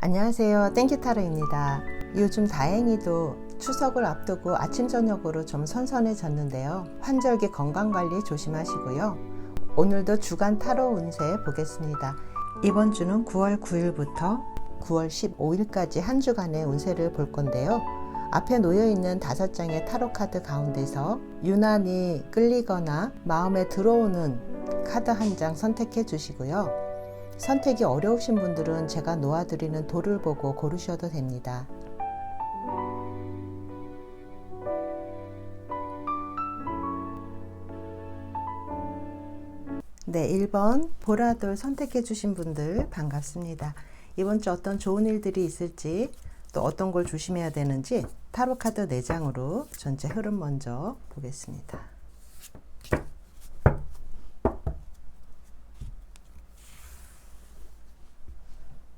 안녕하세요, 땡기타로입니다. 요즘 다행히도 추석을 앞두고 아침 저녁으로 좀 선선해졌는데요. 환절기 건강관리 조심하시고요. 오늘도 주간 타로 운세 보겠습니다. 이번 주는 9월 9일부터 9월 15일까지 한 주간의 운세를 볼 건데요. 앞에 놓여있는 5장의 타로 카드 가운데서 유난히 끌리거나 마음에 들어오는 카드 한 장 선택해 주시고요. 선택이 어려우신 분들은 제가 놓아드리는 돌을 보고 고르셔도 됩니다. 네, 1번 보라돌 선택해 주신 분들 반갑습니다. 이번 주 어떤 좋은 일들이 있을지, 또 어떤 걸 조심해야 되는지 타로 카드 4장으로 전체 흐름 먼저 보겠습니다.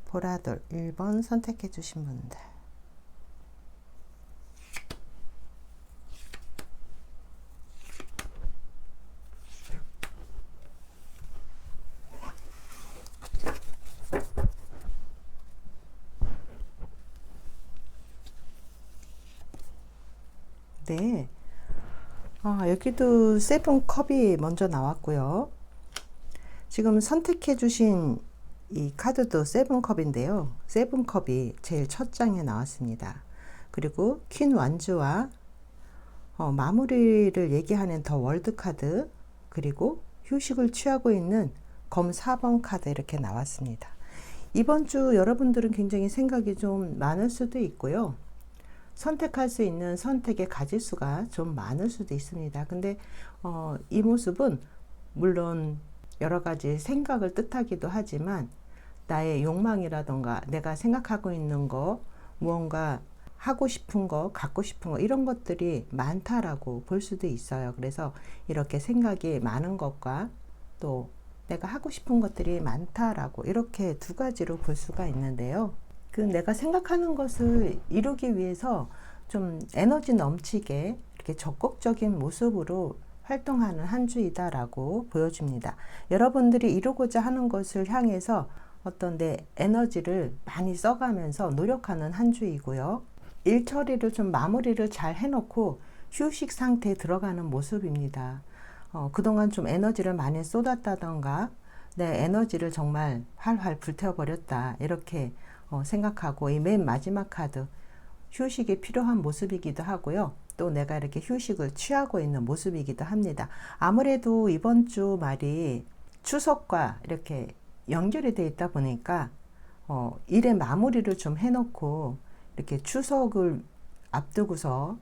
보라돌 1번 선택해 주신 분들, 네, 여기도 세븐 컵이 먼저 나왔고요. 지금 선택해 주신 이 카드도 세븐컵인데요. 세븐컵이 제일 첫 장에 나왔습니다. 그리고 퀸 완주와 마무리를 얘기하는 더 월드 카드, 그리고 휴식을 취하고 있는 검 4번 카드 이렇게 나왔습니다. 이번 주 여러분들은 굉장히 생각이 좀 많을 수도 있고요. 선택할 수 있는 선택의 가지수가 좀 많을 수도 있습니다. 근데 이 모습은 물론 여러 가지 생각을 뜻하기도 하지만 나의 욕망이라던가 내가 생각하고 있는 거, 무언가 하고 싶은 거, 갖고 싶은 거, 이런 것들이 많다라고 볼 수도 있어요. 그래서 이렇게 생각이 많은 것과 또 내가 하고 싶은 것들이 많다라고 이렇게 두 가지로 볼 수가 있는데요. 그 내가 생각하는 것을 이루기 위해서 좀 에너지 넘치게 이렇게 적극적인 모습으로 활동하는 한 주이다라고 보여집니다. 여러분들이 이루고자 하는 것을 향해서 어떤 내 에너지를 많이 써가면서 노력하는 한 주이고요. 일 처리를 좀 마무리를 잘 해놓고 휴식 상태에 들어가는 모습입니다. 그동안 좀 에너지를 많이 쏟았다던가 내 에너지를 정말 활활 불태워버렸다 이렇게 생각하고 이 맨 마지막 카드 휴식이 필요한 모습이기도 하고요. 또 내가 이렇게 휴식을 취하고 있는 모습이기도 합니다. 아무래도 이번 주 말이 추석과 이렇게 연결이 되어 있다 보니까 일의 마무리를 좀 해놓고 이렇게 추석을 앞두고서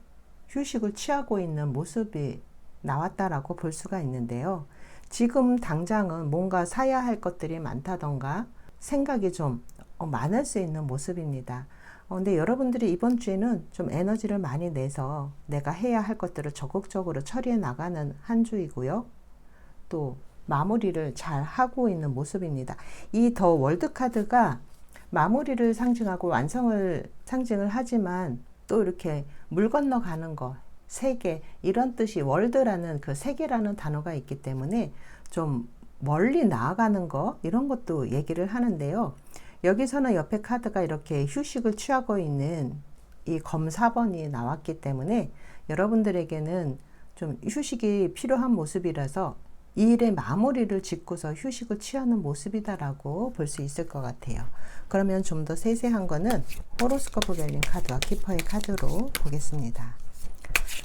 휴식을 취하고 있는 모습이 나왔다라고 볼 수가 있는데요. 지금 당장은 뭔가 사야 할 것들이 많다던가 생각이 좀 많을 수 있는 모습입니다. 근데 여러분들이 이번 주에는 좀 에너지를 많이 내서 내가 해야 할 것들을 적극적으로 처리해 나가는 한 주이고요. 또 마무리를 잘 하고 있는 모습입니다. 이 더 월드 카드가 마무리를 상징하고 완성을 상징을 하지만 또 이렇게 물 건너가는 거, 세계, 이런 뜻이 월드라는 그 세계라는 단어가 있기 때문에 좀 멀리 나아가는 거, 이런 것도 얘기를 하는데요. 여기서는 옆에 카드가 이렇게 휴식을 취하고 있는 이 검 4번이 나왔기 때문에 여러분들에게는 좀 휴식이 필요한 모습이라서 이 일의 마무리를 짓고서 휴식을 취하는 모습이다라고 볼 수 있을 것 같아요. 그러면 좀 더 세세한 거는 호로스코프 별린 카드와 키퍼의 카드로 보겠습니다.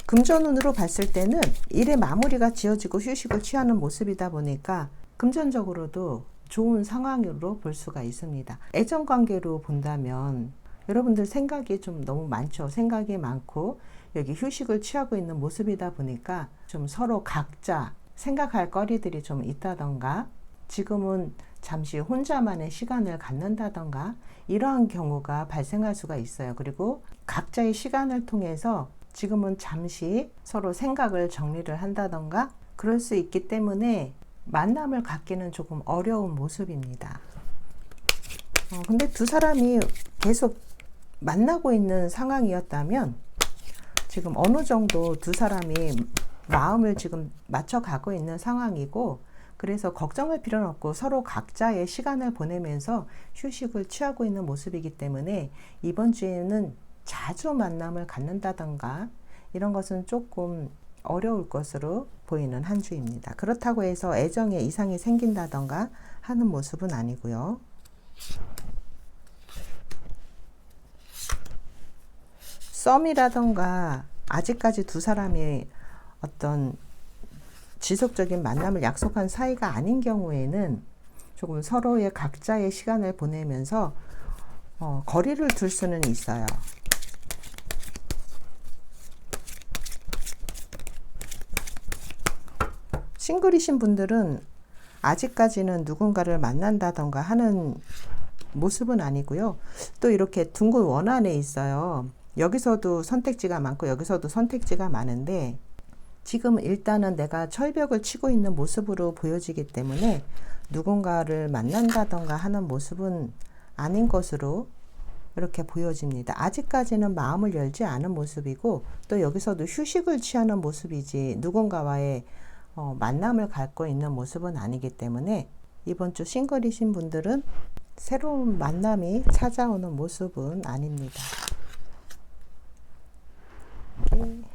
금전운으로 봤을 때는 일의 마무리가 지어지고 휴식을 취하는 모습이다 보니까 금전적으로도 좋은 상황으로 볼 수가 있습니다. 애정관계로 본다면 여러분들 생각이 좀 너무 많죠. 생각이 많고 여기 휴식을 취하고 있는 모습이다 보니까 좀 서로 각자 생각할 거리들이 좀 있다던가 지금은 잠시 혼자만의 시간을 갖는다던가 이러한 경우가 발생할 수가 있어요. 그리고 각자의 시간을 통해서 지금은 잠시 서로 생각을 정리를 한다던가 그럴 수 있기 때문에 만남을 갖기는 조금 어려운 모습입니다. 근데 두 사람이 계속 만나고 있는 상황이었다면 지금 어느 정도 두 사람이 마음을 지금 맞춰가고 있는 상황이고 그래서 걱정할 필요는 없고 서로 각자의 시간을 보내면서 휴식을 취하고 있는 모습이기 때문에 이번 주에는 자주 만남을 갖는다던가 이런 것은 조금 어려울 것으로 보이는 한 주입니다. 그렇다고 해서 애정에 이상이 생긴다던가 하는 모습은 아니고요. 썸이라던가 아직까지 두 사람이 어떤 지속적인 만남을 약속한 사이가 아닌 경우에는 조금 서로의 각자의 시간을 보내면서 거리를 둘 수는 있어요. 싱글이신 분들은 아직까지는 누군가를 만난다던가 하는 모습은 아니고요. 또 이렇게 둥근 원안에 있어요. 여기서도 선택지가 많고 여기서도 선택지가 많은데 지금 일단은 내가 철벽을 치고 있는 모습으로 보여지기 때문에 누군가를 만난다던가 하는 모습은 아닌 것으로 이렇게 보여집니다. 아직까지는 마음을 열지 않은 모습이고 또 여기서도 휴식을 취하는 모습이지 누군가와의 만남을 갖고 있는 모습은 아니기 때문에 이번 주 싱글이신 분들은 새로운 만남이 찾아오는 모습은 아닙니다. 이렇게.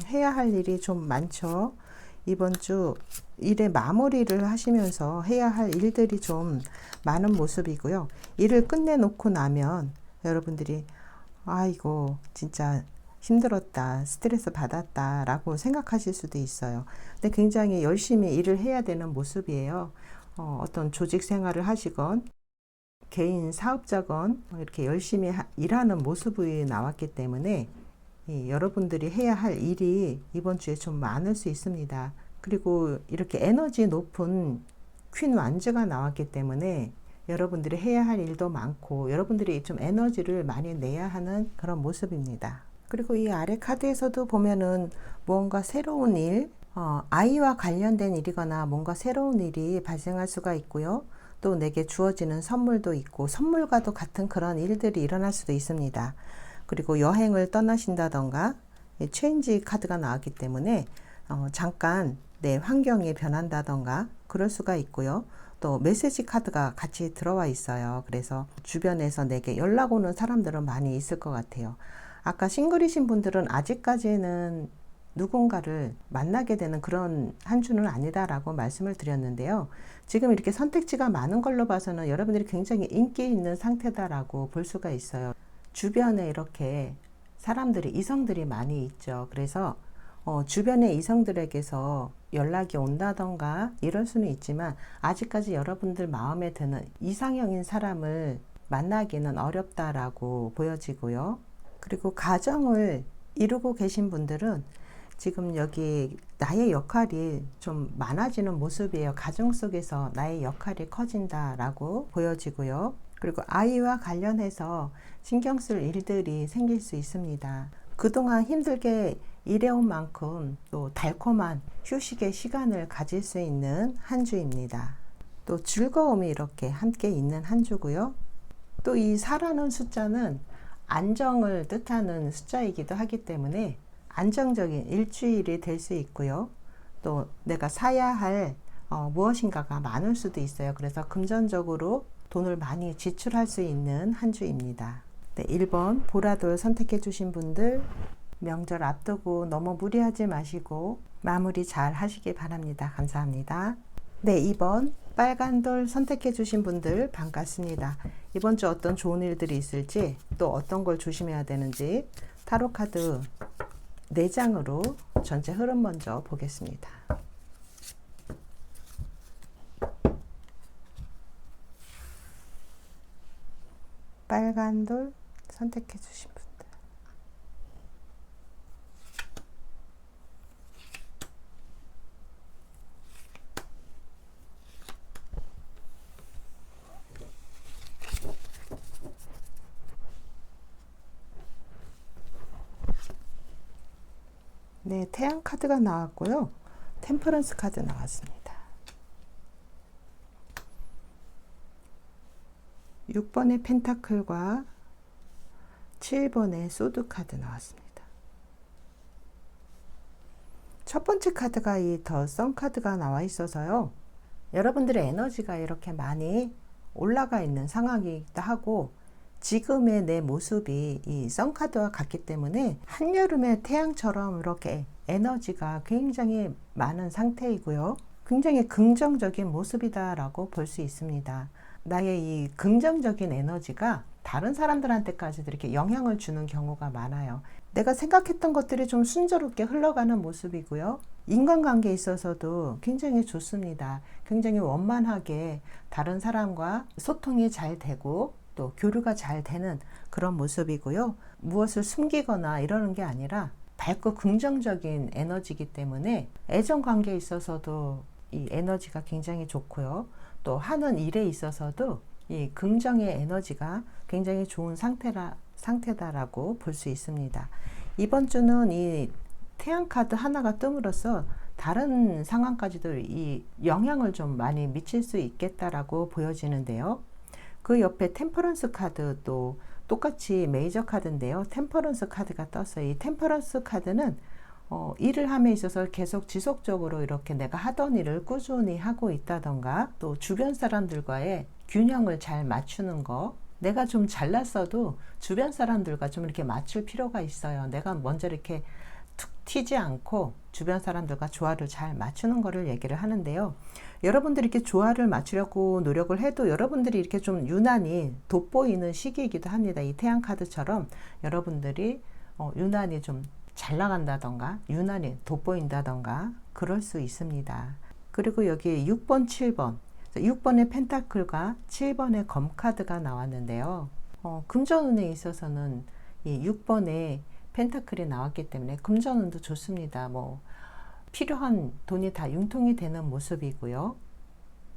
해야 할 일이 좀 많죠. 이번 주 일의 마무리를 하시면서 해야 할 일들이 좀 많은 모습이고요. 일을 끝내놓고 나면 여러분들이 아이고 진짜 힘들었다, 스트레스 받았다 라고 생각하실 수도 있어요. 근데 굉장히 열심히 일을 해야 되는 모습이에요. 어떤 조직 생활을 하시건 개인 사업자건 이렇게 열심히 일하는 모습이 나왔기 때문에 여러분들이 해야 할 일이 이번 주에 좀 많을 수 있습니다. 그리고 이렇게 에너지 높은 퀸 완즈가 나왔기 때문에 여러분들이 해야 할 일도 많고 여러분들이 좀 에너지를 많이 내야 하는 그런 모습입니다. 그리고 이 아래 카드에서도 보면은 뭔가 새로운 일, 아이와 관련된 일이거나 뭔가 새로운 일이 발생할 수가 있고요. 또 내게 주어지는 선물도 있고 선물과도 같은 그런 일들이 일어날 수도 있습니다. 그리고 여행을 떠나신다던가 체인지 카드가 나왔기 때문에 잠깐 내 환경이 변한다던가 그럴 수가 있고요. 또 메시지 카드가 같이 들어와 있어요. 그래서 주변에서 내게 연락 오는 사람들은 많이 있을 것 같아요. 아까 싱글이신 분들은 아직까지는 누군가를 만나게 되는 그런 한 주는 아니다라고 말씀을 드렸는데요. 지금 이렇게 선택지가 많은 걸로 봐서는 여러분들이 굉장히 인기 있는 상태다라고 볼 수가 있어요. 주변에 이렇게 사람들이 이성들이 많이 있죠. 그래서 주변의 이성들에게서 연락이 온다던가 이럴 수는 있지만 아직까지 여러분들 마음에 드는 이상형인 사람을 만나기는 어렵다라고 보여지고요. 그리고 가정을 이루고 계신 분들은 지금 여기 나의 역할이 좀 많아지는 모습이에요. 가정 속에서 나의 역할이 커진다라고 보여지고요. 그리고 아이와 관련해서 신경 쓸 일들이 생길 수 있습니다. 그동안 힘들게 일해온 만큼 또 달콤한 휴식의 시간을 가질 수 있는 한 주입니다. 또 즐거움이 이렇게 함께 있는 한 주고요. 또 이 4라는 숫자는 안정을 뜻하는 숫자이기도 하기 때문에 안정적인 일주일이 될 수 있고요. 또 내가 사야 할 무엇인가가 많을 수도 있어요. 그래서 금전적으로 돈을 많이 지출할 수 있는 한 주입니다. 네, 1번 보라돌 선택해 주신 분들 명절 앞두고 너무 무리하지 마시고 마무리 잘 하시길 바랍니다. 감사합니다. 네, 2번 빨간 돌 선택해 주신 분들 반갑습니다. 이번 주 어떤 좋은 일들이 있을지 또 어떤 걸 조심해야 되는지 타로 카드 4장으로 전체 흐름 먼저 보겠습니다. 빨간 돌 선택해 주신 분들 네, 태양 카드가 나왔고요. 템퍼런스 카드 나왔습니다. 6번의 펜타클과 7번의 소드 카드 나왔습니다. 첫 번째 카드가 이 더 선 카드가 나와 있어서요. 여러분들의 에너지가 이렇게 많이 올라가 있는 상황이기도 하고, 지금의 내 모습이 이 선 카드와 같기 때문에 한여름의 태양처럼 이렇게 에너지가 굉장히 많은 상태이고요. 굉장히 긍정적인 모습이다라고 볼 수 있습니다. 나의 이 긍정적인 에너지가 다른 사람들한테까지도 이렇게 영향을 주는 경우가 많아요. 내가 생각했던 것들이 좀 순조롭게 흘러가는 모습이고요. 인간관계에 있어서도 굉장히 좋습니다. 굉장히 원만하게 다른 사람과 소통이 잘 되고 또 교류가 잘 되는 그런 모습이고요. 무엇을 숨기거나 이러는 게 아니라 밝고 긍정적인 에너지이기 때문에 애정관계에 있어서도 이 에너지가 굉장히 좋고요. 또 하는 일에 있어서도 이 긍정의 에너지가 굉장히 좋은 상태다라고 볼 수 있습니다. 이번 주는 이 태양 카드 하나가 뜸으로써 다른 상황까지도 이 영향을 좀 많이 미칠 수 있겠다라고 보여지는데요. 그 옆에 템퍼런스 카드도 똑같이 메이저 카드인데요. 템퍼런스 카드가 떴어요. 이 템퍼런스 카드는 일을 함에 있어서 계속 지속적으로 이렇게 내가 하던 일을 꾸준히 하고 있다던가, 또 주변 사람들과의 균형을 잘 맞추는 거, 내가 좀 잘났어도 주변 사람들과 좀 이렇게 맞출 필요가 있어요. 내가 먼저 이렇게 툭 튀지 않고 주변 사람들과 조화를 잘 맞추는 거를 얘기를 하는데요. 여러분들이 이렇게 조화를 맞추려고 노력을 해도 여러분들이 이렇게 좀 유난히 돋보이는 시기이기도 합니다. 이 태양 카드처럼 여러분들이 유난히 좀 잘 나간다던가 유난히 돋보인다던가 그럴 수 있습니다. 그리고 여기 6번, 7번 6번의 펜타클과 7번의 검 카드가 나왔는데요. 금전운에 있어서는 이 6번의 펜타클이 나왔기 때문에 금전운도 좋습니다. 뭐 필요한 돈이 다 융통이 되는 모습이고요.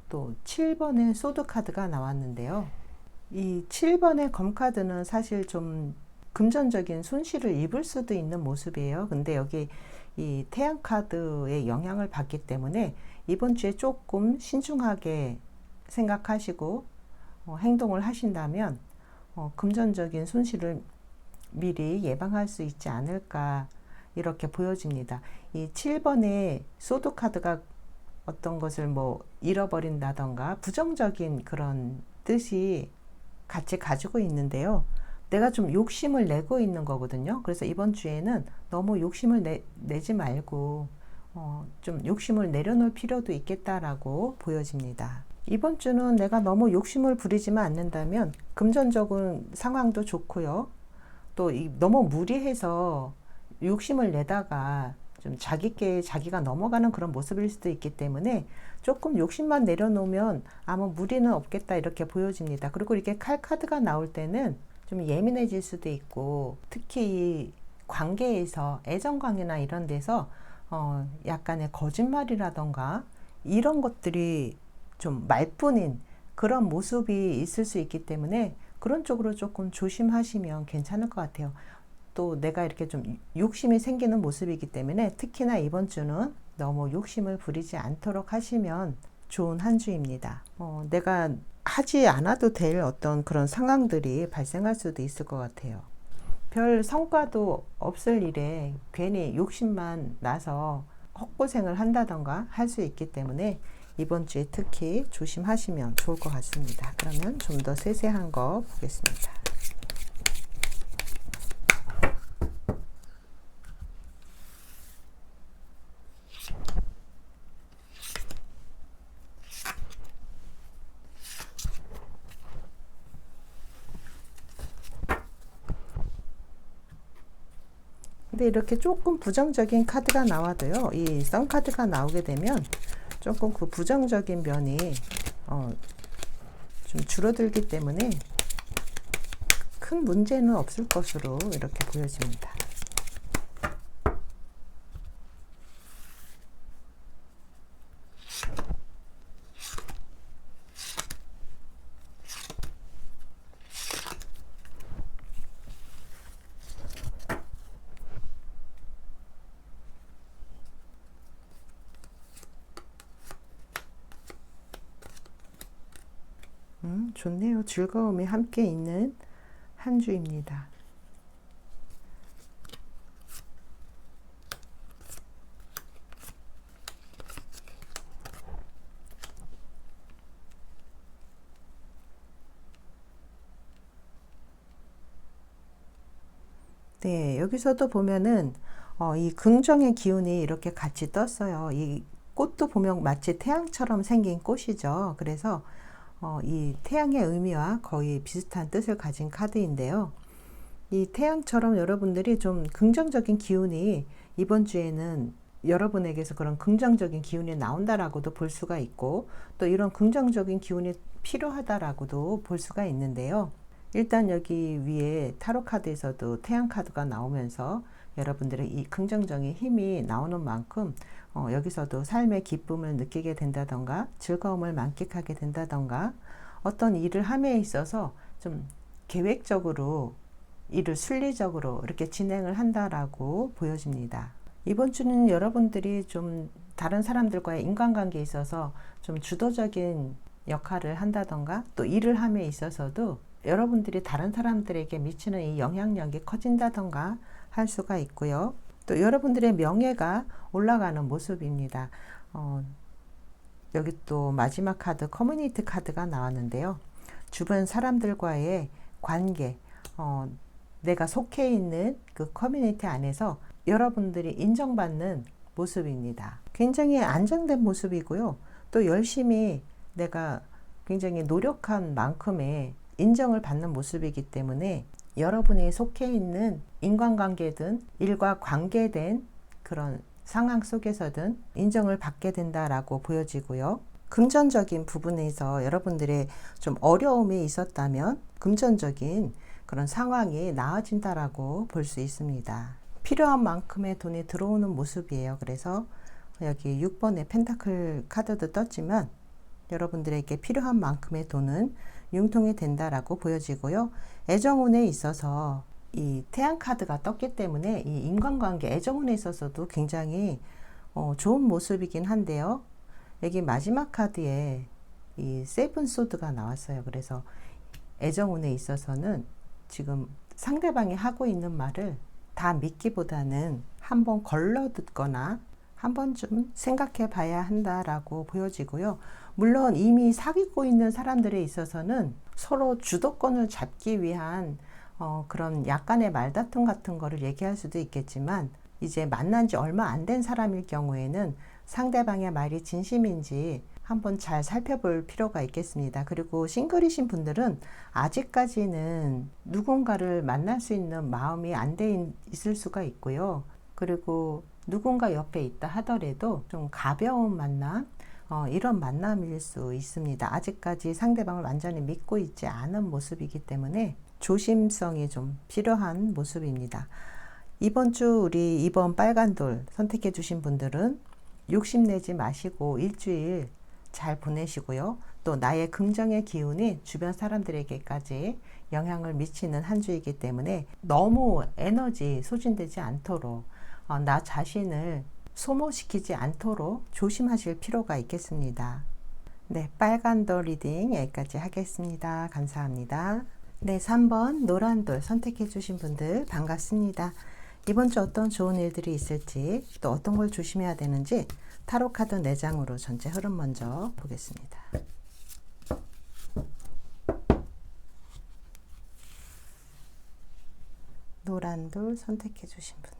또 7번의 소드 카드가 나왔는데요. 이 7번의 검 카드는 사실 좀 금전적인 손실을 입을 수도 있는 모습이에요. 근데 여기 이 태양 카드의 영향을 받기 때문에 이번 주에 조금 신중하게 생각하시고 행동을 하신다면 금전적인 손실을 미리 예방할 수 있지 않을까 이렇게 보여집니다. 이 7번의 소드 카드가 어떤 것을 뭐 잃어버린다던가 부정적인 그런 뜻이 같이 가지고 있는데요. 내가 좀 욕심을 내고 있는 거거든요. 그래서 이번 주에는 너무 욕심을 내지 말고 좀 욕심을 내려놓을 필요도 있겠다라고 보여집니다. 이번 주는 내가 너무 욕심을 부리지만 않는다면 금전적인 상황도 좋고요. 또 너무 무리해서 욕심을 내다가 좀 자기가 넘어가는 그런 모습일 수도 있기 때문에 조금 욕심만 내려놓으면 아무 무리는 없겠다 이렇게 보여집니다. 그리고 이렇게 칼 카드가 나올 때는 좀 예민해질 수도 있고, 특히 관계에서 애정관계나 이런 데서 약간의 거짓말이라던가 이런 것들이 좀 말뿐인 그런 모습이 있을 수 있기 때문에 그런 쪽으로 조금 조심하시면 괜찮을 것 같아요. 또 내가 이렇게 좀 욕심이 생기는 모습이기 때문에 특히나 이번 주는 너무 욕심을 부리지 않도록 하시면 좋은 한 주입니다. 내가 하지 않아도 될 어떤 그런 상황들이 발생할 수도 있을 것 같아요. 별 성과도 없을 일에 괜히 욕심만 나서 헛고생을 한다던가 할 수 있기 때문에 이번 주에 특히 조심하시면 좋을 것 같습니다. 그러면 좀 더 세세한 거 보겠습니다. 근데 이렇게 조금 부정적인 카드가 나와도요, 이 선 카드가 나오게 되면 조금 그 부정적인 면이 좀 줄어들기 때문에 큰 문제는 없을 것으로 이렇게 보여집니다. 좋네요. 즐거움이 함께 있는 한 주입니다. 네, 여기서도 보면은 이 긍정의 기운이 이렇게 같이 떴어요. 이 꽃도 보면 마치 태양처럼 생긴 꽃이죠. 그래서 이 태양의 의미와 거의 비슷한 뜻을 가진 카드인데요. 이 태양처럼 여러분들이 좀 긍정적인 기운이 이번 주에는 여러분에게서 그런 긍정적인 기운이 나온다라고도 볼 수가 있고, 또 이런 긍정적인 기운이 필요하다라고도 볼 수가 있는데요. 일단 여기 위에 타로 카드에서도 태양 카드가 나오면서 여러분들의 이 긍정적인 힘이 나오는 만큼 여기서도 삶의 기쁨을 느끼게 된다던가 즐거움을 만끽하게 된다던가 어떤 일을 함에 있어서 좀 계획적으로 일을 순리적으로 이렇게 진행을 한다라고 보여집니다. 이번 주는 여러분들이 좀 다른 사람들과의 인간관계에 있어서 좀 주도적인 역할을 한다던가 또 일을 함에 있어서도 여러분들이 다른 사람들에게 미치는 이 영향력이 커진다던가 할 수가 있고요. 또 여러분들의 명예가 올라가는 모습입니다. 여기 또 마지막 카드 커뮤니티 카드가 나왔는데요. 주변 사람들과의 관계, 내가 속해 있는 그 커뮤니티 안에서 여러분들이 인정받는 모습입니다. 굉장히 안정된 모습이고요. 또 열심히 내가 굉장히 노력한 만큼의 인정을 받는 모습이기 때문에 여러분이 속해 있는 인간관계든 일과 관계된 그런 상황 속에서든 인정을 받게 된다라고 보여지고요. 금전적인 부분에서 여러분들의 좀 어려움이 있었다면 금전적인 그런 상황이 나아진다라고 볼 수 있습니다. 필요한 만큼의 돈이 들어오는 모습이에요. 그래서 여기 6번의 펜타클 카드도 떴지만 여러분들에게 필요한 만큼의 돈은 융통이 된다라고 보여지고요. 애정운에 있어서 이 태양 카드가 떴기 때문에 이 인간관계 애정운에 있어서도 굉장히 좋은 모습이긴 한데요. 여기 마지막 카드에 이 세븐 소드가 나왔어요. 그래서 애정운에 있어서는 지금 상대방이 하고 있는 말을 다 믿기보다는 한번 걸러 듣거나 한 번쯤 생각해 봐야 한다라고 보여지고요. 물론 이미 사귀고 있는 사람들에 있어서는 서로 주도권을 잡기 위한 그런 약간의 말다툼 같은 거를 얘기할 수도 있겠지만 이제 만난 지 얼마 안 된 사람일 경우에는 상대방의 말이 진심인지 한번 잘 살펴볼 필요가 있겠습니다. 그리고 싱글이신 분들은 아직까지는 누군가를 만날 수 있는 마음이 안 돼 있을 수가 있고요. 그리고 누군가 옆에 있다 하더라도 좀 가벼운 만남, 이런 만남일 수 있습니다. 아직까지 상대방을 완전히 믿고 있지 않은 모습이기 때문에 조심성이 좀 필요한 모습입니다. 이번 주 우리 이번 빨간 돌 선택해 주신 분들은 욕심내지 마시고 일주일 잘 보내시고요. 또 나의 긍정의 기운이 주변 사람들에게까지 영향을 미치는 한 주이기 때문에 너무 에너지 소진되지 않도록 나 자신을 소모시키지 않도록 조심하실 필요가 있겠습니다. 네, 빨간 돌 리딩 여기까지 하겠습니다. 감사합니다. 네, 3번 노란 돌 선택해 주신 분들 반갑습니다. 이번 주 어떤 좋은 일들이 있을지 또 어떤 걸 조심해야 되는지 타로 카드 4장으로 전체 흐름 먼저 보겠습니다. 노란 돌 선택해 주신 분들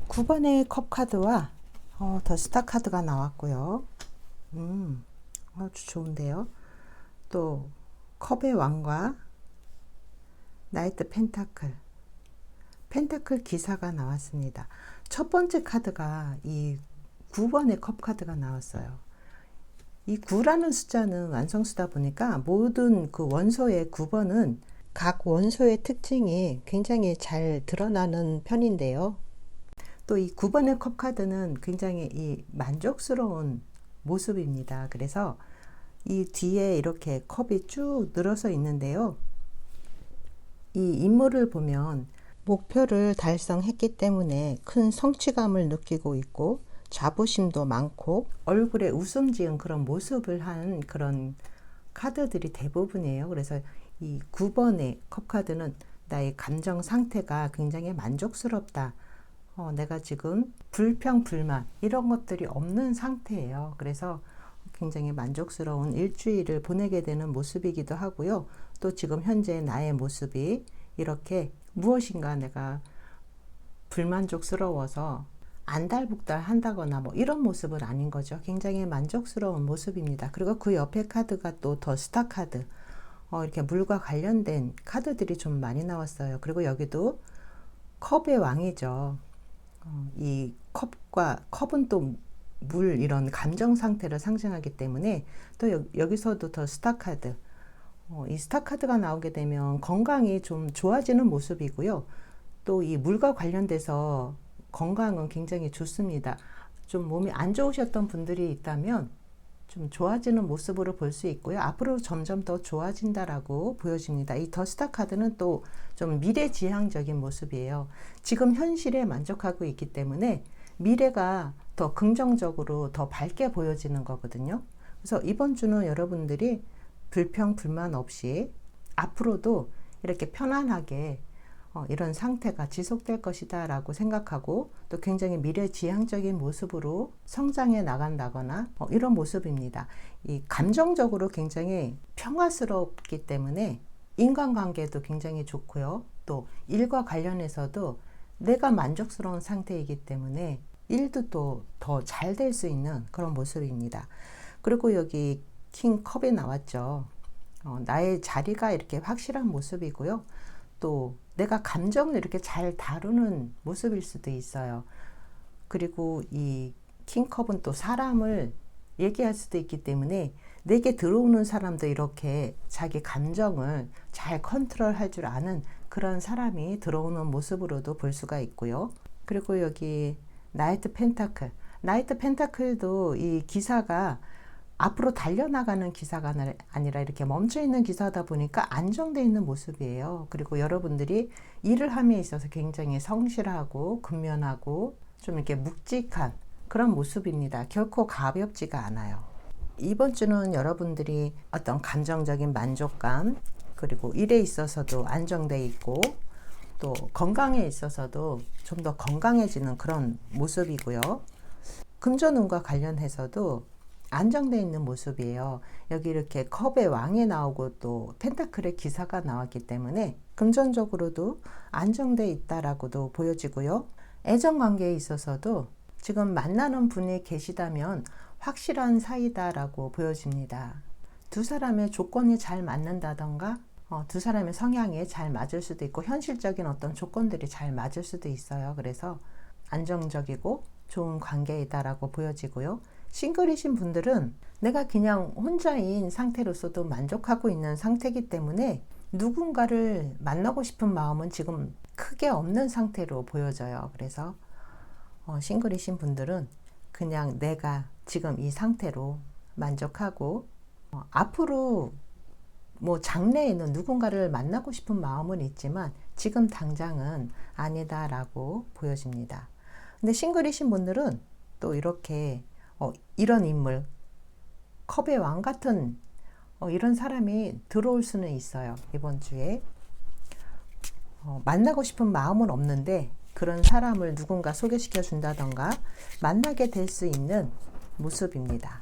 9번의 컵 카드와 더 스타 카드가 나왔고요. 아주 좋은데요. 또 컵의 왕과 나이트 펜타클, 펜타클 기사가 나왔습니다. 첫 번째 카드가 이 9번의 컵 카드가 나왔어요. 이 9라는 숫자는 완성수다 보니까 모든 그 원소의 9번은 각 원소의 특징이 굉장히 잘 드러나는 편인데요. 또 이 9번의 컵 카드는 굉장히 이 만족스러운 모습입니다. 그래서 이 뒤에 이렇게 컵이 쭉 늘어서 있는데요. 이 인물을 보면 목표를 달성했기 때문에 큰 성취감을 느끼고 있고 자부심도 많고 얼굴에 웃음 지은 그런 모습을 한 그런 카드들이 대부분이에요. 그래서 이 9번의 컵 카드는 나의 감정 상태가 굉장히 만족스럽다. 내가 지금 불평, 불만 이런 것들이 없는 상태예요. 그래서 굉장히 만족스러운 일주일을 보내게 되는 모습이기도 하고요. 또 지금 현재 나의 모습이 이렇게 무엇인가 내가 불만족스러워서 안달복달 한다거나 뭐 이런 모습은 아닌 거죠. 굉장히 만족스러운 모습입니다. 그리고 그 옆에 카드가 또 더 스타 카드. 이렇게 물과 관련된 카드들이 좀 많이 나왔어요. 그리고 여기도 컵의 왕이죠. 이 컵은 또 물 이런 감정 상태를 상징하기 때문에 또 여기서도 더 스타 카드. 이 스타 카드가 나오게 되면 건강이 좀 좋아지는 모습이고요. 또 이 물과 관련돼서 건강은 굉장히 좋습니다. 좀 몸이 안 좋으셨던 분들이 있다면 좀 좋아지는 모습으로 볼 수 있고요. 앞으로 점점 더 좋아진다라고 보여집니다. 이 더 스타 카드는 또 좀 미래지향적인 모습이에요. 지금 현실에 만족하고 있기 때문에 미래가 더 긍정적으로 더 밝게 보여지는 거거든요. 그래서 이번 주는 여러분들이 불평, 불만 없이 앞으로도 이렇게 편안하게 이런 상태가 지속될 것이다 라고 생각하고 또 굉장히 미래지향적인 모습으로 성장해 나간다거나 이런 모습입니다. 이 감정적으로 굉장히 평화스럽기 때문에 인간관계도 굉장히 좋고요. 또 일과 관련해서도 내가 만족스러운 상태이기 때문에 일도 또 더 잘 될 수 있는 그런 모습입니다. 그리고 여기 킹 컵이 나왔죠. 나의 자리가 이렇게 확실한 모습이고요. 또 내가 감정을 이렇게 잘 다루는 모습일 수도 있어요. 그리고 이 킹컵은 또 사람을 얘기할 수도 있기 때문에 내게 들어오는 사람도 이렇게 자기 감정을 잘 컨트롤할 줄 아는 그런 사람이 들어오는 모습으로도 볼 수가 있고요. 그리고 여기 나이트 펜타클. 나이트 펜타클도 이 기사가 앞으로 달려나가는 기사가 아니라 이렇게 멈춰있는 기사다 보니까 안정되어 있는 모습이에요. 그리고 여러분들이 일을 함에 있어서 굉장히 성실하고 근면하고 좀 이렇게 묵직한 그런 모습입니다. 결코 가볍지가 않아요. 이번 주는 여러분들이 어떤 감정적인 만족감, 그리고 일에 있어서도 안정되어 있고 또 건강에 있어서도 좀 더 건강해지는 그런 모습이고요. 금전운과 관련해서도 안정되어 있는 모습이에요. 여기 이렇게 컵의 왕이 나오고 또 펜타클의 기사가 나왔기 때문에 금전적으로도 안정되어 있다라고도 보여지고요. 애정관계에 있어서도 지금 만나는 분이 계시다면 확실한 사이다라고 보여집니다. 두 사람의 조건이 잘 맞는다던가 두 사람의 성향이 잘 맞을 수도 있고 현실적인 어떤 조건들이 잘 맞을 수도 있어요. 그래서 안정적이고 좋은 관계이다라고 보여지고요. 싱글이신 분들은 내가 그냥 혼자인 상태로서도 만족하고 있는 상태이기 때문에 누군가를 만나고 싶은 마음은 지금 크게 없는 상태로 보여져요. 그래서 싱글이신 분들은 그냥 내가 지금 이 상태로 만족하고 앞으로 뭐 장래에는 누군가를 만나고 싶은 마음은 있지만 지금 당장은 아니다라고 보여집니다. 근데 싱글이신 분들은 또 이렇게 이런 인물, 컵의 왕 같은 이런 사람이 들어올 수는 있어요. 이번 주에 만나고 싶은 마음은 없는데 그런 사람을 누군가 소개시켜 준다던가 만나게 될 수 있는 모습입니다.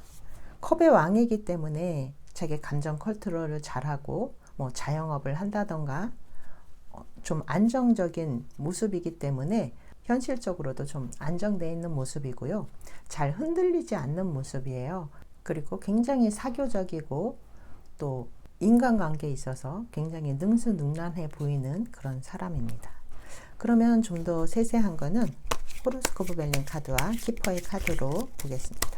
컵의 왕이기 때문에 자기 감정 컨트롤을 잘하고 뭐 자영업을 한다던가 좀 안정적인 모습이기 때문에 현실적으로도 좀 안정되어 있는 모습이고요. 잘 흔들리지 않는 모습이에요. 그리고 굉장히 사교적이고 또 인간관계에 있어서 굉장히 능수능란해 보이는 그런 사람입니다. 그러면 좀 더 세세한 거는 호로스코프 벨링 카드와 키퍼의 카드로 보겠습니다.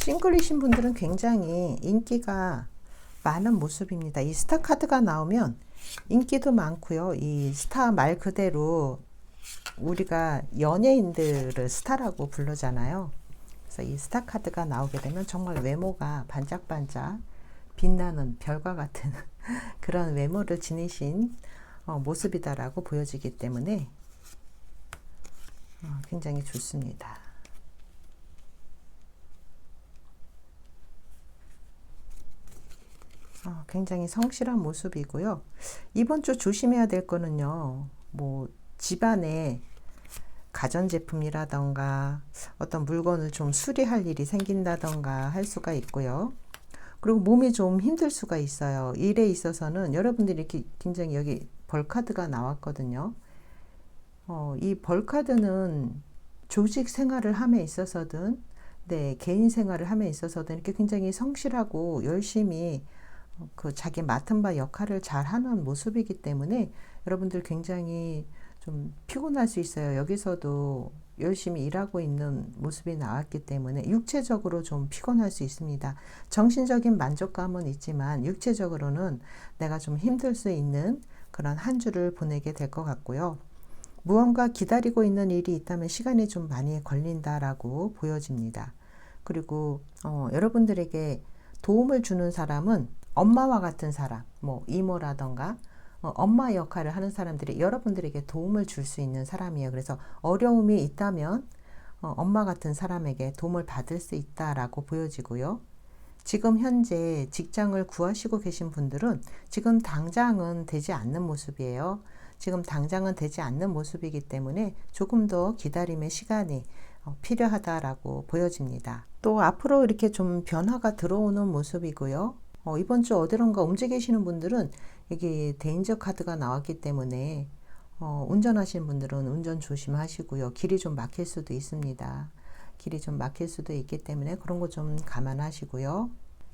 싱글이신 분들은 굉장히 인기가 많은 모습입니다. 이 스타 카드가 나오면 인기도 많고요. 이 스타 말 그대로 우리가 연예인들을 스타라고 부르잖아요. 그래서 이 스타 카드가 나오게 되면 정말 외모가 반짝반짝 빛나는 별과 같은 그런 외모를 지니신 모습이다라고 보여지기 때문에 굉장히 좋습니다. 굉장히 성실한 모습이고요. 이번 주 조심해야 될 거는요. 뭐 집안에 가전제품이라던가 어떤 물건을 좀 수리할 일이 생긴다던가 할 수가 있고요. 그리고 몸이 좀 힘들 수가 있어요. 일에 있어서는 여러분들이 이렇게 굉장히 여기 벌카드가 나왔거든요. 이 벌카드는 조직 생활을 함에 있어서든 네, 개인 생활을 함에 있어서든 이렇게 굉장히 성실하고 열심히 그 자기 맡은 바 역할을 잘 하는 모습이기 때문에 여러분들 굉장히 좀 피곤할 수 있어요. 여기서도 열심히 일하고 있는 모습이 나왔기 때문에 육체적으로 좀 피곤할 수 있습니다. 정신적인 만족감은 있지만 육체적으로는 내가 좀 힘들 수 있는 그런 한 주를 보내게 될 것 같고요. 무언가 기다리고 있는 일이 있다면 시간이 좀 많이 걸린다라고 보여집니다. 그리고 여러분들에게 도움을 주는 사람은 엄마와 같은 사람, 뭐 이모라던가 엄마 역할을 하는 사람들이 여러분들에게 도움을 줄 수 있는 사람이에요. 그래서 어려움이 있다면 엄마 같은 사람에게 도움을 받을 수 있다라고 보여지고요. 지금 현재 직장을 구하시고 계신 분들은 지금 당장은 되지 않는 모습이에요. 지금 당장은 되지 않는 모습이기 때문에 조금 더 기다림의 시간이 필요하다라고 보여집니다. 또 앞으로 이렇게 좀 변화가 들어오는 모습이고요. 이번 주 어디론가 움직이시는 분들은 여기 데인저 카드가 나왔기 때문에 운전하시는 분들은 운전 조심하시고요. 길이 좀 막힐 수도 있습니다. 길이 좀 막힐 수도 있기 때문에 그런 거 좀 감안하시고요.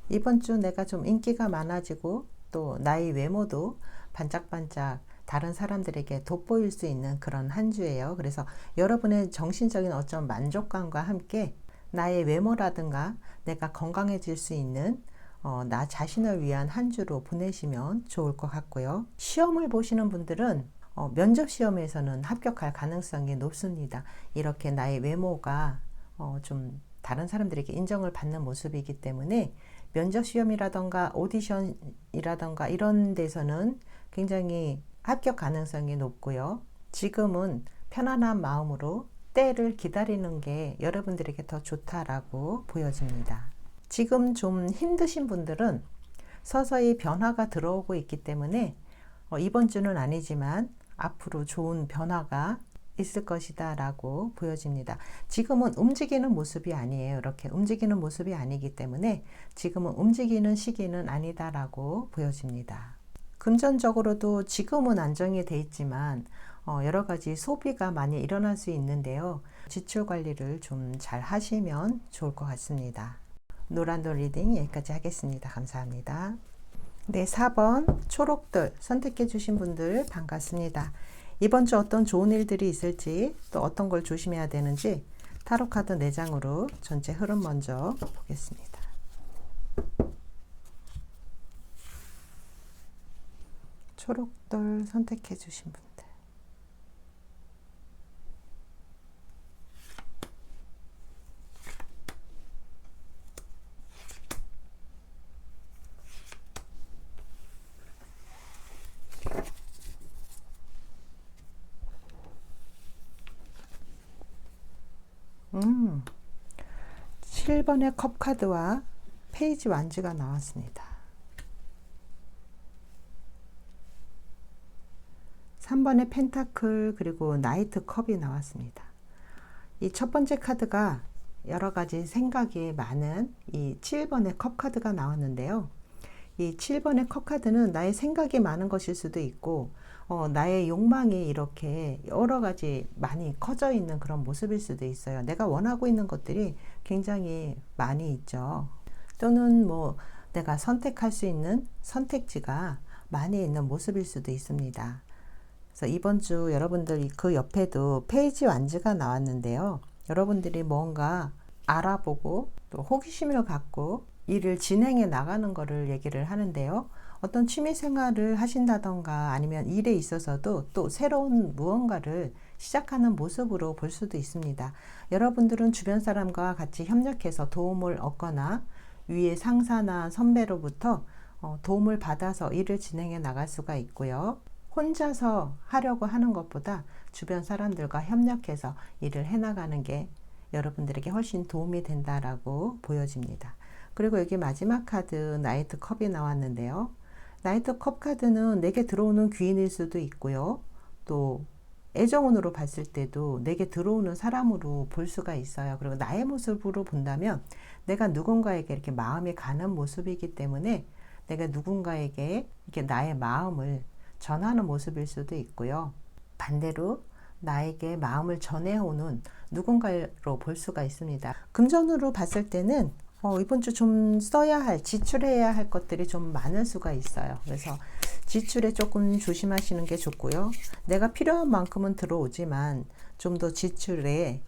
이번 주 내가 좀 인기가 많아지고 또 나의 외모도 반짝반짝 다른 사람들에게 돋보일 수 있는 그런 한 주예요. 그래서 여러분의 정신적인 어떤 만족감과 함께 나의 외모라든가 내가 건강해질 수 있는 나 자신을 위한 한 주로 보내시면 좋을 것 같고요. 시험을 보시는 분들은 면접 시험에서는 합격할 가능성이 높습니다. 이렇게 나의 외모가 좀 다른 사람들에게 인정을 받는 모습이기 때문에 면접 시험이라던가 오디션이라던가 이런 데서는 굉장히 합격 가능성이 높고요. 지금은 편안한 마음으로 때를 기다리는 게 여러분들에게 더 좋다라고 보여집니다. 지금 좀 힘드신 분들은 서서히 변화가 들어오고 있기 때문에 이번 주는 아니지만 앞으로 좋은 변화가 있을 것이다 라고 보여집니다. 지금은 움직이는 모습이 아니에요. 이렇게 움직이는 모습이 아니기 때문에 지금은 움직이는 시기는 아니다 라고 보여집니다. 금전적으로도 지금은 안정이 돼 있지만 여러 가지 소비가 많이 일어날 수 있는데요. 지출 관리를 좀 잘 하시면 좋을 것 같습니다. 노란돌 리딩 여기까지 하겠습니다. 감사합니다. 네, 4번 초록돌 선택해 주신 분들 반갑습니다. 이번 주 어떤 좋은 일들이 있을지 또 어떤 걸 조심해야 되는지 타로카드 4장으로 전체 흐름 먼저 보겠습니다. 초록돌 선택해 주신 분들 음, 7번의 컵 카드와 페이지 완즈가 나왔습니다. 3번의 펜타클 그리고 나이트 컵이 나왔습니다. 이 첫 번째 카드가 여러 가지 생각이 많은 이 7번의 컵 카드가 나왔는데요. 이 7번의 컵 카드는 나의 생각이 많은 것일 수도 있고 나의 욕망이 이렇게 여러 가지 많이 커져 있는 그런 모습일 수도 있어요. 내가 원하고 있는 것들이 굉장히 많이 있죠. 또는 뭐 내가 선택할 수 있는 선택지가 많이 있는 모습일 수도 있습니다. 그래서 이번 주 여러분들 그 옆에도 페이지 완즈가 나왔는데요. 여러분들이 뭔가 알아보고 또 호기심을 갖고 일을 진행해 나가는 것을 얘기를 하는데요. 어떤 취미 생활을 하신다던가 아니면 일에 있어서도 또 새로운 무언가를 시작하는 모습으로 볼 수도 있습니다. 여러분들은 주변 사람과 같이 협력해서 도움을 얻거나 위에 상사나 선배로부터 도움을 받아서 일을 진행해 나갈 수가 있고요. 혼자서 하려고 하는 것보다 주변 사람들과 협력해서 일을 해나가는 게 여러분들에게 훨씬 도움이 된다라고 보여집니다. 그리고 여기 마지막 카드 나이트 컵이 나왔는데요. 나이트 컵 카드는 내게 들어오는 귀인일 수도 있고요. 또 애정운으로 봤을 때도 내게 들어오는 사람으로 볼 수가 있어요. 그리고 나의 모습으로 본다면 내가 누군가에게 이렇게 마음이 가는 모습이기 때문에 내가 누군가에게 이렇게 나의 마음을 전하는 모습일 수도 있고요. 반대로 나에게 마음을 전해오는 누군가로 볼 수가 있습니다. 금전으로 봤을 때는 이번 주 좀 써야 할, 지출해야 할 것들이 좀 많을 수가 있어요. 그래서 지출에 조금 조심하시는 게 좋고요. 내가 필요한 만큼은 들어오지만 좀 더 지출에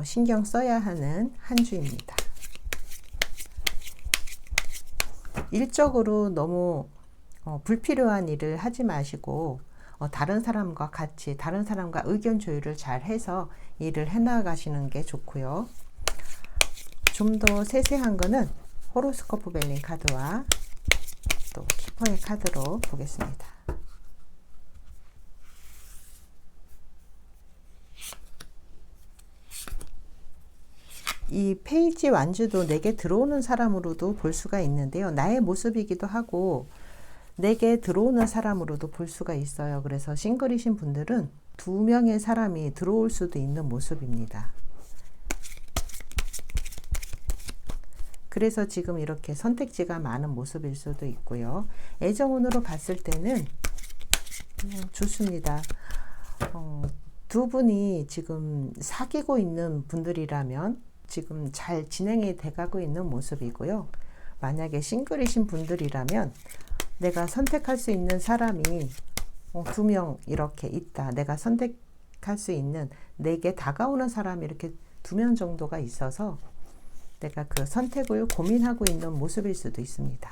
신경 써야 하는 한 주입니다. 일적으로 너무 불필요한 일을 하지 마시고 다른 사람과 같이 다른 사람과 의견 조율을 잘 해서 일을 해나가시는 게 좋고요. 좀 더 세세한 거는 호로스코프 벨링 카드와 또 키퍼의 카드로 보겠습니다. 이 페이지 완주도 내게 들어오는 사람으로도 볼 수가 있는데요. 나의 모습이기도 하고 내게 들어오는 사람으로도 볼 수가 있어요. 그래서 싱글이신 분들은 2명의 사람이 들어올 수도 있는 모습입니다. 그래서 지금 이렇게 선택지가 많은 모습일 수도 있고요. 애정운으로 봤을 때는 좋습니다. 두 분이 지금 사귀고 있는 분들이라면 지금 잘 진행이 돼가고 있는 모습이고요. 만약에 싱글이신 분들이라면 내가 선택할 수 있는 사람이 2명 이렇게 있다. 내가 선택할 수 있는 내게 다가오는 사람이 이렇게 2명 정도가 있어서 내가 그 선택을 고민하고 있는 모습일 수도 있습니다.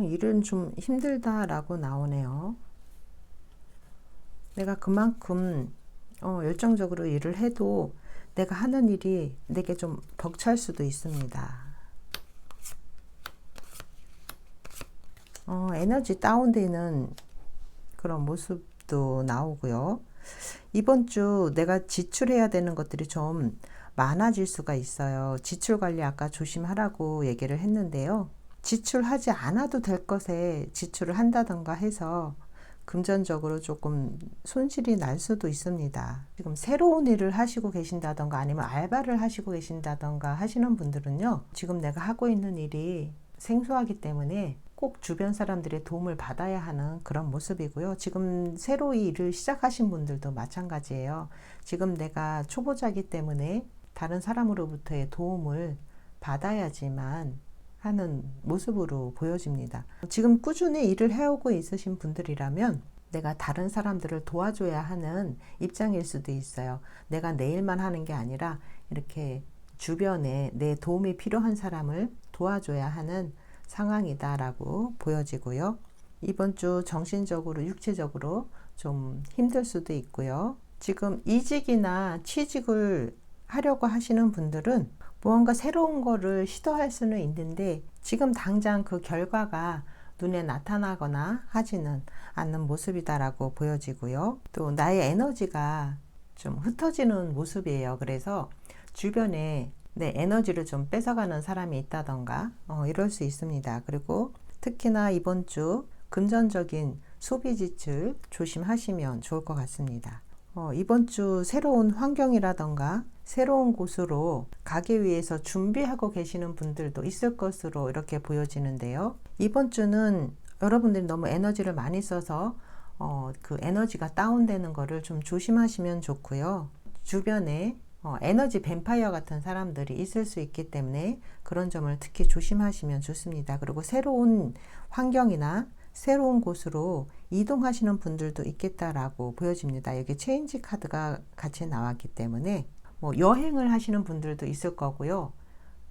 일은 좀 힘들다라고 나오네요. 내가 그만큼 열정적으로 일을 해도 내가 하는 일이 내게 좀 벅찰 수도 있습니다. 에너지 다운되는 그런 모습도 나오고요. 이번 주 내가 지출해야 되는 것들이 좀 많아질 수가 있어요. 지출 관리 아까 조심하라고 얘기를 했는데요. 지출하지 않아도 될 것에 지출을 한다던가 해서 금전적으로 조금 손실이 날 수도 있습니다. 지금 새로운 일을 하시고 계신다던가 아니면 알바를 하시고 계신다던가 하시는 분들은요. 지금 내가 하고 있는 일이 생소하기 때문에 꼭 주변 사람들의 도움을 받아야 하는 그런 모습이고요. 지금 새로 이 일을 시작하신 분들도 마찬가지예요. 지금 내가 초보자이기 때문에 다른 사람으로부터의 도움을 받아야지만 하는 모습으로 보여집니다. 지금 꾸준히 일을 해오고 있으신 분들이라면 내가 다른 사람들을 도와줘야 하는 입장일 수도 있어요. 내가 내 일만 하는 게 아니라 이렇게 주변에 내 도움이 필요한 사람을 도와줘야 하는 상황이다라고 보여지고요. 이번 주 정신적으로 육체적으로 좀 힘들 수도 있고요. 지금 이직이나 취직을 하려고 하시는 분들은 무언가 새로운 거를 시도할 수는 있는데 지금 당장 그 결과가 눈에 나타나거나 하지는 않는 모습이다라고 보여지고요. 또 나의 에너지가 좀 흩어지는 모습이에요. 그래서 주변에 내 에너지를 좀 뺏어가는 사람이 있다던가 이럴 수 있습니다. 그리고 특히나 이번 주 금전적인 소비 지출 조심하시면 좋을 것 같습니다. 이번 주 새로운 환경이라던가 새로운 곳으로 가기 위해서 준비하고 계시는 분들도 있을 것으로 이렇게 보여지는데요. 이번 주는 여러분들이 너무 에너지를 많이 써서 그 에너지가 다운되는 거를 좀 조심하시면 좋고요. 주변에 에너지 뱀파이어 같은 사람들이 있을 수 있기 때문에 그런 점을 특히 조심하시면 좋습니다. 그리고 새로운 환경이나 새로운 곳으로 이동하시는 분들도 있겠다라고 보여집니다. 여기 체인지 카드가 같이 나왔기 때문에 뭐 여행을 하시는 분들도 있을 거고요.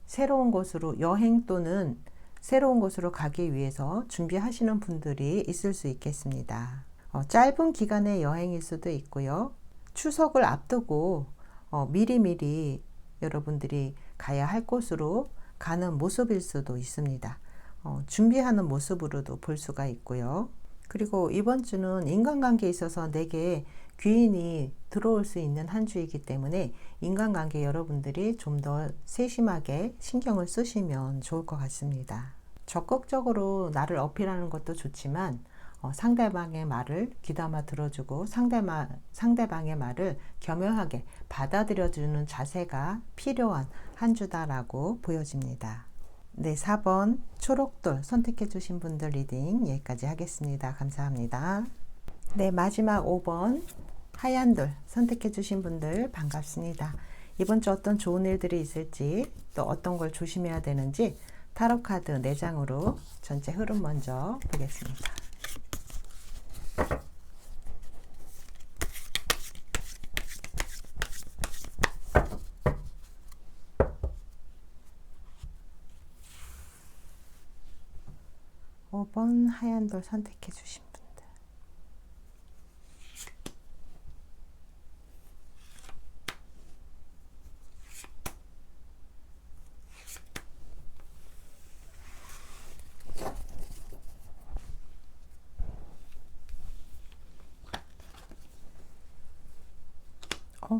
새로운 곳으로 여행 또는 새로운 곳으로 가기 위해서 준비하시는 분들이 있을 수 있겠습니다. 짧은 기간의 여행일 수도 있고요. 추석을 앞두고 미리미리 여러분들이 가야 할 곳으로 가는 모습일 수도 있습니다. 준비하는 모습으로도 볼 수가 있고요. 그리고 이번 주는 인간관계에 있어서 내게 귀인이 들어올 수 있는 한 주이기 때문에 인간관계 여러분들이 좀 더 세심하게 신경을 쓰시면 좋을 것 같습니다. 적극적으로 나를 어필하는 것도 좋지만 상대방의 말을 귀담아 들어주고 상대방의 말을 겸허하게 받아들여주는 자세가 필요한 한 주다라고 보여집니다. 네, 4번 초록돌 선택해 주신 분들 리딩 여기까지 하겠습니다. 감사합니다. 네, 마지막 5번 하얀 돌 선택해 주신 분들 반갑습니다. 이번 주 어떤 좋은 일들이 있을지 또 어떤 걸 조심해야 되는지 타로 카드 4장으로 전체 흐름 먼저 보겠습니다. (5번) 하얀 돌 선택해 주신 분들.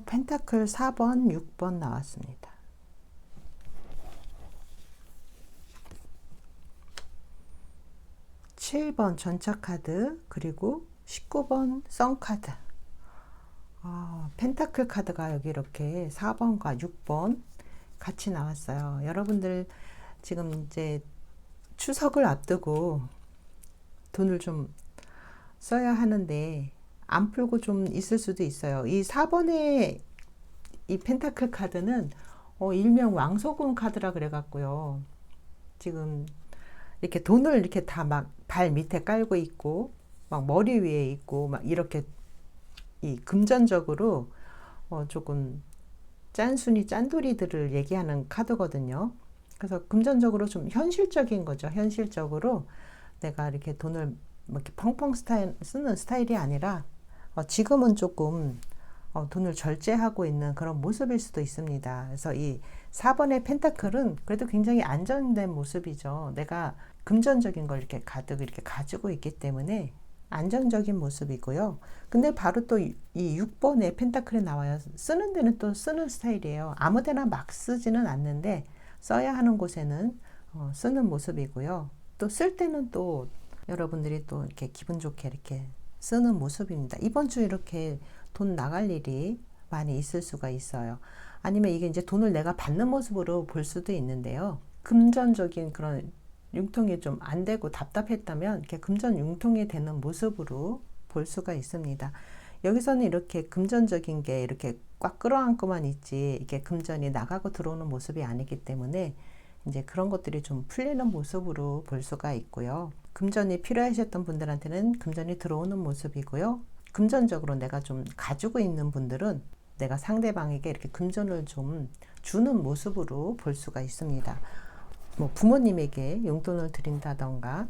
펜타클 4번, 6번 나왔습니다. (7번) 전차 카드 그리고 (19번) 선 카드. 펜타클 카드가 여기 이렇게 4번과 6번 같이 나왔어요. 여러분들 지금 이제 추석을 앞두고 돈을 좀 써야 하는데 안 풀고 좀 있을 수도 있어요. 이 4번의 이 펜타클 카드는 일명 왕소금 카드라 그래갖고요. 지금 이렇게 돈을 이렇게 다 막 발 밑에 깔고 있고 막 머리 위에 있고 막 이렇게 이 금전적으로 조금 짠돌이들을 얘기하는 카드거든요. 그래서 금전적으로 좀 현실적인 거죠. 현실적으로 내가 이렇게 돈을 이렇게 펑펑 쓰는 스타일이 아니라 지금은 조금 돈을 절제하고 있는 그런 모습일 수도 있습니다. 그래서 이 4번의 펜타클은 그래도 굉장히 안정된 모습이죠. 내가 금전적인 걸 이렇게 가득 이렇게 가지고 있기 때문에 안정적인 모습이고요. 근데 바로 또 이 6번의 펜타클이 나와요. 쓰는 데는 또 쓰는 스타일이에요. 아무 데나 막 쓰지는 않는데 써야 하는 곳에는 쓰는 모습이고요. 또 쓸 때는 또 여러분들이 또 이렇게 기분 좋게 이렇게 쓰는 모습입니다. 이번 주 이렇게 돈 나갈 일이 많이 있을 수가 있어요. 아니면 이게 이제 돈을 내가 받는 모습으로 볼 수도 있는데요. 금전적인 그런 융통이 좀 안 되고 답답했다면 이렇게 금전 융통이 되는 모습으로 볼 수가 있습니다. 여기서는 이렇게 금전적인 게 이렇게 꽉 끌어안고만 있지 이게 금전이 나가고 들어오는 모습이 아니기 때문에 이제 그런 것들이 좀 풀리는 모습으로 볼 수가 있고요. 금전이 필요하셨던 분들한테는 금전이 들어오는 모습이고요. 금전적으로 내가 좀 가지고 있는 분들은 내가 상대방에게 이렇게 금전을 좀 주는 모습으로 볼 수가 있습니다. 뭐 부모님에게 용돈을 드린다던가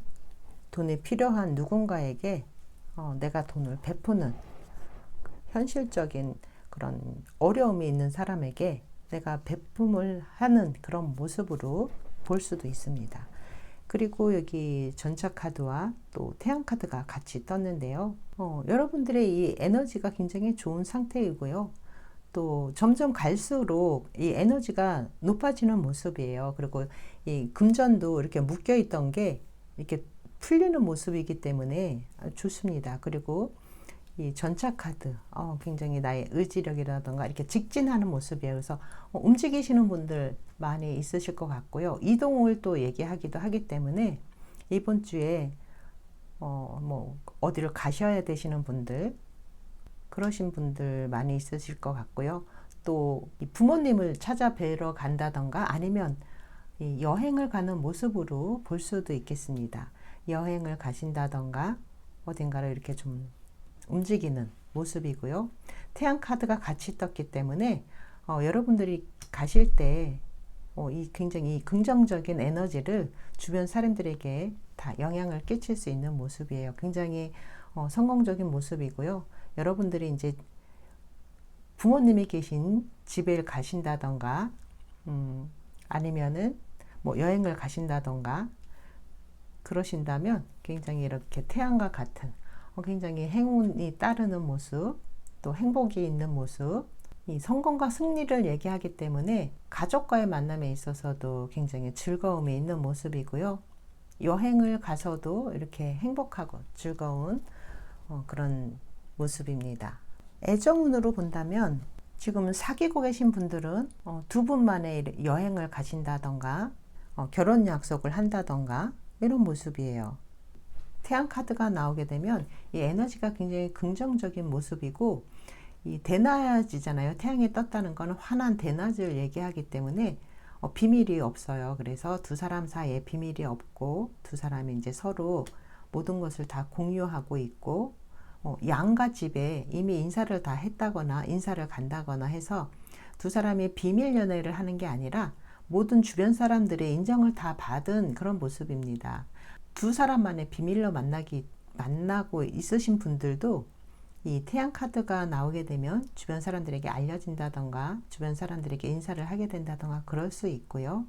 돈이 필요한 누군가에게 내가 돈을 베푸는 현실적인 그런 어려움이 있는 사람에게 내가 베품을 하는 그런 모습으로 볼 수도 있습니다. 그리고 여기 전차 카드와 또 태양 카드가 같이 떴는데요. 여러분들의 이 에너지가 굉장히 좋은 상태이고요. 또 점점 갈수록 이 에너지가 높아지는 모습이에요. 그리고 이 금전도 이렇게 묶여 있던 게 이렇게 풀리는 모습이기 때문에 좋습니다. 그리고 이 전차 카드, 굉장히 나의 의지력이라던가 이렇게 직진하는 모습이에요. 그래서 움직이시는 분들 많이 있으실 것 같고요. 이동을 또 얘기하기도 하기 때문에 이번 주에 뭐 어디를 가셔야 되시는 분들, 그러신 분들 많이 있으실 것 같고요. 또 부모님을 찾아뵈러 간다던가 아니면 이 여행을 가는 모습으로 볼 수도 있겠습니다. 여행을 가신다던가 어딘가를 이렇게 좀 움직이는 모습이고요. 태양 카드가 같이 떴기 때문에 여러분들이 가실 때 이 굉장히 긍정적인 에너지를 주변 사람들에게 다 영향을 끼칠 수 있는 모습이에요. 굉장히 성공적인 모습이고요. 여러분들이 이제 부모님이 계신 집에 가신다던가 아니면은 뭐 여행을 가신다던가 그러신다면 굉장히 이렇게 태양과 같은 굉장히 행운이 따르는 모습, 또 행복이 있는 모습, 이 성공과 승리를 얘기하기 때문에 가족과의 만남에 있어서도 굉장히 즐거움이 있는 모습이고요. 여행을 가서도 이렇게 행복하고 즐거운 그런 모습입니다. 애정운으로 본다면 지금 사귀고 계신 분들은 두 분만의 여행을 가신다던가 결혼 약속을 한다던가 이런 모습이에요. 태양 카드가 나오게 되면 이 에너지가 굉장히 긍정적인 모습이고 이 대낮이잖아요. 태양이 떴다는 건 환한 대낮을 얘기하기 때문에 비밀이 없어요. 그래서 두 사람 사이에 비밀이 없고 두 사람이 이제 서로 모든 것을 다 공유하고 있고 양가 집에 이미 인사를 다 했다거나 인사를 간다거나 해서 두 사람이 비밀 연애를 하는 게 아니라 모든 주변 사람들의 인정을 다 받은 그런 모습입니다. 두 사람만의 비밀로 만나고 있으신 분들도 이 태양 카드가 나오게 되면 주변 사람들에게 알려진다던가 주변 사람들에게 인사를 하게 된다던가 그럴 수 있고요.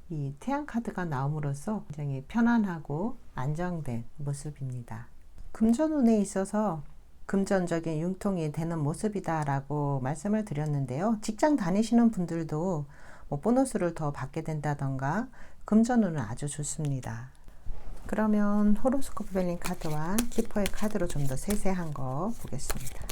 이 태양 카드가 나옴으로써 굉장히 편안하고 안정된 모습입니다. 금전운에 있어서 금전적인 융통이 되는 모습이다라고 말씀을 드렸는데요. 직장 다니시는 분들도 뭐 보너스를 더 받게 된다던가 금전운은 아주 좋습니다. 그러면 호로스코프 벨링 카드와 키퍼의 카드로 좀 더 세세한 거 보겠습니다.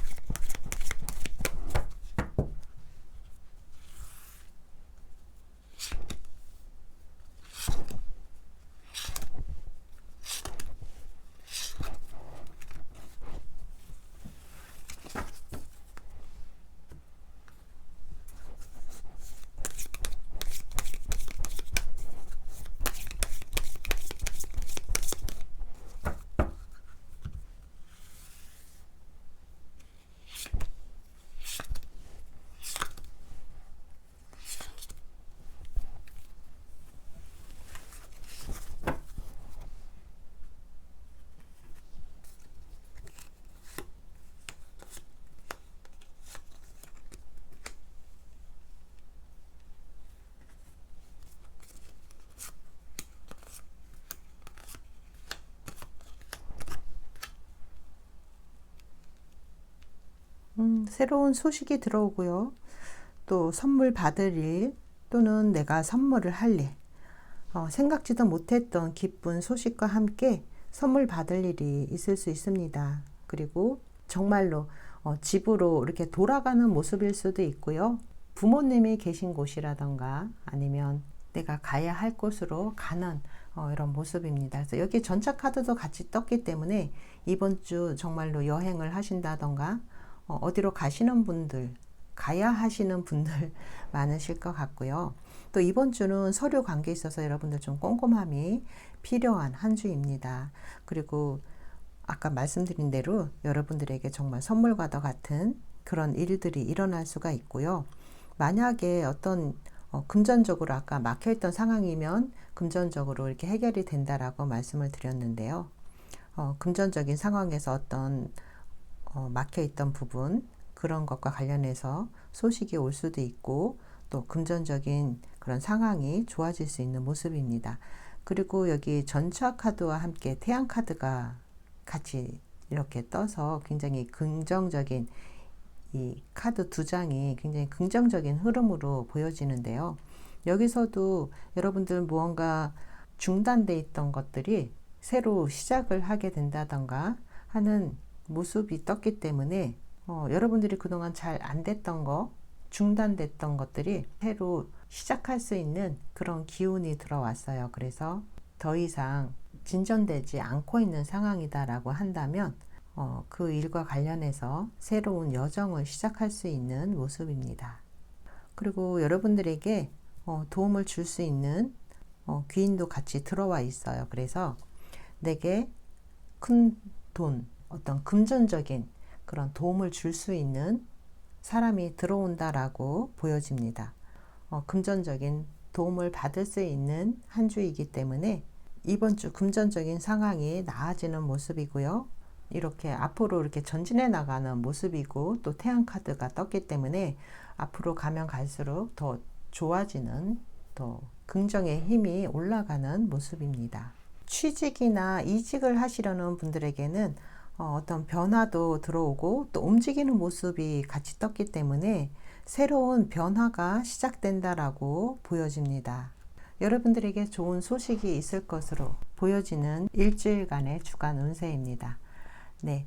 새로운 소식이 들어오고요. 또 선물 받을 일 또는 내가 선물을 할 일, 생각지도 못했던 기쁜 소식과 함께 선물 받을 일이 있을 수 있습니다. 그리고 정말로 집으로 이렇게 돌아가는 모습일 수도 있고요. 부모님이 계신 곳이라던가 아니면 내가 가야 할 곳으로 가는 이런 모습입니다. 그래서 여기 전차 카드도 같이 떴기 때문에 이번 주 정말로 여행을 하신다던가 어디로 가시는 분들, 가야 하시는 분들 많으실 것 같고요. 또 이번 주는 서류 관계에 있어서 여러분들 좀 꼼꼼함이 필요한 한 주입니다. 그리고 아까 말씀드린 대로 여러분들에게 정말 선물과도 같은 그런 일들이 일어날 수가 있고요. 만약에 어떤 금전적으로 아까 막혀있던 상황이면 금전적으로 이렇게 해결이 된다라고 말씀을 드렸는데요. 금전적인 상황에서 어떤 막혀있던 부분 그런 것과 관련해서 소식이 올 수도 있고 또 금전적인 그런 상황이 좋아질 수 있는 모습입니다. 그리고 여기 전차 카드와 함께 태양 카드가 같이 이렇게 떠서 굉장히 긍정적인 이 카드 두 장이 굉장히 긍정적인 흐름으로 보여지는데요. 여기서도 여러분들 무언가 중단돼 있던 것들이 새로 시작을 하게 된다던가 하는 모습이 떴기 때문에 여러분들이 그동안 잘 안 됐던 거, 중단됐던 것들이 새로 시작할 수 있는 그런 기운이 들어왔어요. 그래서 더 이상 진전되지 않고 있는 상황이다라고 한다면 그 일과 관련해서 새로운 여정을 시작할 수 있는 모습입니다. 그리고 여러분들에게 도움을 줄 수 있는 귀인도 같이 들어와 있어요. 그래서 내게 큰 돈, 어떤 금전적인 그런 도움을 줄 수 있는 사람이 들어온다라고 보여집니다. 금전적인 도움을 받을 수 있는 한 주이기 때문에 이번 주 금전적인 상황이 나아지는 모습이고요. 이렇게 앞으로 이렇게 전진해 나가는 모습이고 또 태양 카드가 떴기 때문에 앞으로 가면 갈수록 더 좋아지는, 더 긍정의 힘이 올라가는 모습입니다. 취직이나 이직을 하시려는 분들에게는 어떤 변화도 들어오고 또 움직이는 모습이 같이 떴기 때문에 새로운 변화가 시작된다라고 보여집니다. 여러분들에게 좋은 소식이 있을 것으로 보여지는 일주일간의 주간 운세입니다. 네,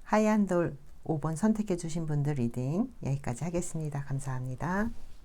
하얀 돌 5번 선택해 주신 분들 리딩 여기까지 하겠습니다. 감사합니다.